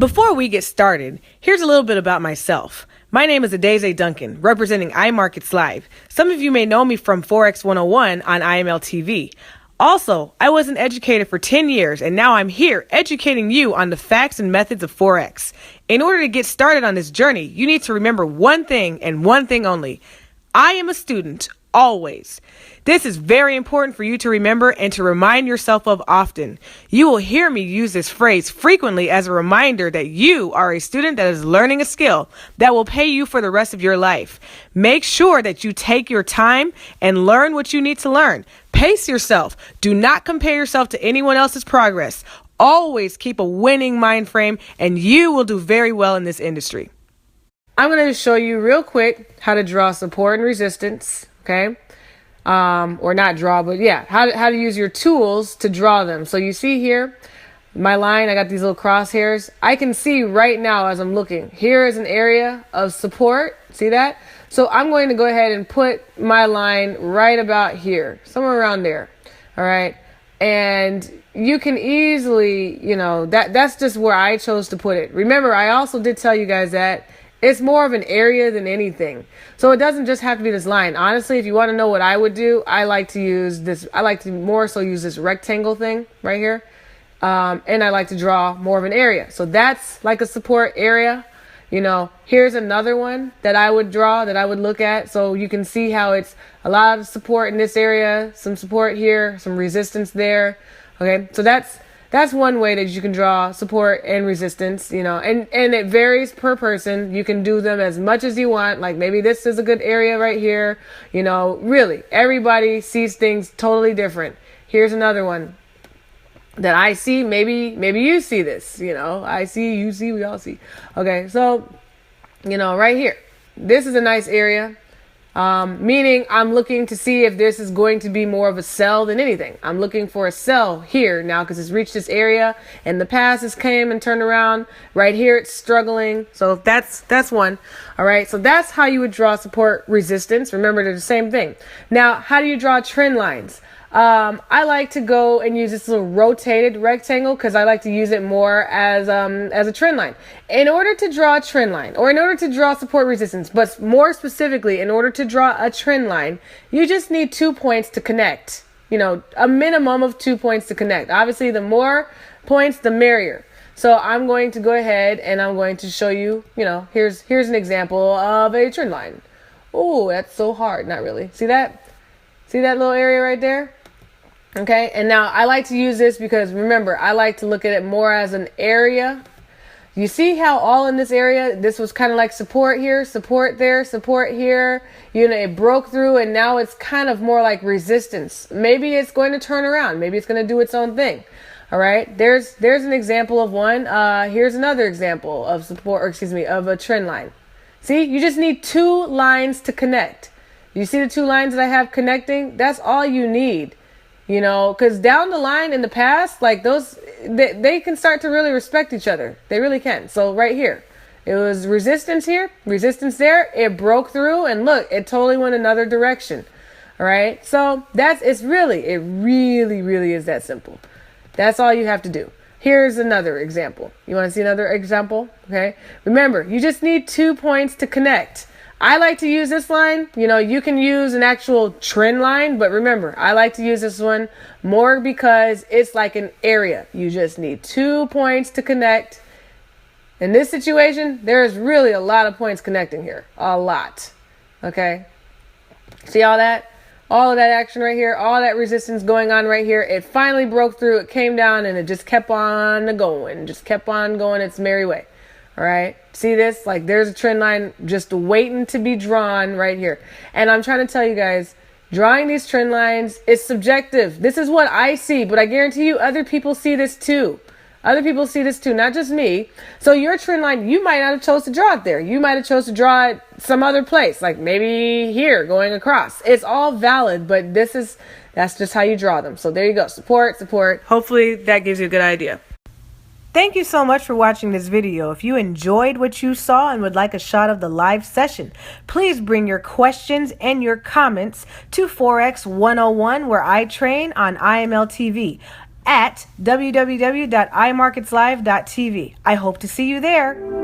Before we get started, here's a little bit about myself. My name is Adeze Duncan, representing iMarkets Live. Some of you may know me from Forex 101 on IML TV. Also, I was an educator for 10 years, and now I'm here educating you on the facts and methods of Forex. In order to get started on this journey, you need to remember one thing and one thing only. I am a student, always. This is very important for you to remember and to remind yourself of often. You will hear me use this phrase frequently as a reminder that you are a student that is learning a skill that will pay you for the rest of your life. Make sure that you take your time and learn what you need to learn. Pace yourself. Do not compare yourself to anyone else's progress. Always keep a winning mind frame and you will do very well in this industry. I'm going to show you real quick how to draw support and resistance, okay? Or not draw, but yeah, how to use your tools to draw them. So you see here, my line, I got these little crosshairs. I can see right now as I'm looking, here is an area of support. See that? So I'm going to go ahead and put my line right about here, somewhere around there. All right. And you can easily, that's just where I chose to put it. Remember, I also did tell you guys that it's more of an area than anything. So it doesn't just have to be this line. Honestly, if you want to know what I would do, I like to use this. I like to more so use this rectangle thing right here. And I like to draw more of an area. So that's like a support area. Here's another one that I would draw, that I would look at. So you can see how it's a lot of support in this area, some support here, some resistance there. Okay, so that's one way that you can draw support and resistance, and it varies per person. You can do them as much as you want. Like maybe this is a good area right here. Really, everybody sees things totally different. Here's another one that I see. Maybe you see this, I see, you see, we all see. Okay, so, right here, this is a nice area. Meaning I'm looking to see if this is going to be more of a sell than anything. I'm looking for a sell here now because it's reached this area. In the past, it's came and turned around. Right here, it's struggling. So that's one. All right. So that's how you would draw support resistance. Remember, they're the same thing. Now, how do you draw trend lines? I like to go and use this little rotated rectangle because I like to use it more as a trend line. In order to draw a trend line, or in order to draw support resistance, but more specifically, in order to draw a trend line, you just need 2 points to connect. A minimum of 2 points to connect. Obviously, the more points, the merrier. So I'm going to go ahead and I'm going to show you, here's an example of a trend line. Oh, that's so hard. Not really. See that? See that little area right there? Okay, and now I like to use this because, remember, I like to look at it more as an area. You see how all in this area, this was kind of like support here, support there, support here. It broke through and now it's kind of more like resistance. Maybe it's going to turn around. Maybe it's going to do its own thing. All right, there's an example of one. Here's another example of support, of a trend line. See, you just need 2 lines to connect. You see the 2 lines that I have connecting? That's all you need. Because down the line in the past, like those, they can start to really respect each other. They really can. So right here, it was resistance here, resistance there. It broke through and look, it totally went another direction. All right. So it really, really is that simple. That's all you have to do. Here's another example. You want to see another example? Okay. Remember, you just need 2 points to connect. I like to use this line. You can use an actual trend line, but remember, I like to use this one more because it's like an area. You just need 2 points to connect. In this situation, there's really a lot of points connecting here. A lot. Okay. See all that? All of that action right here, all that resistance going on right here. It finally broke through. It came down and it just kept on going. Just kept on going its merry way. All right. See this? Like there's a trend line just waiting to be drawn right here. And I'm trying to tell you guys, drawing these trend lines is subjective. This is what I see, but I guarantee you other people see this too. Other people see this too, not just me. So your trend line, you might not have chose to draw it there. You might have chose to draw it some other place, like maybe here going across. It's all valid, but that's just how you draw them. So there you go. Support. Hopefully that gives you a good idea. Thank you so much for watching this video. If you enjoyed what you saw and would like a shot of the live session, please bring your questions and your comments to Forex 101, where I train on IML TV. at www.imarketslive.tv. I hope to see you there.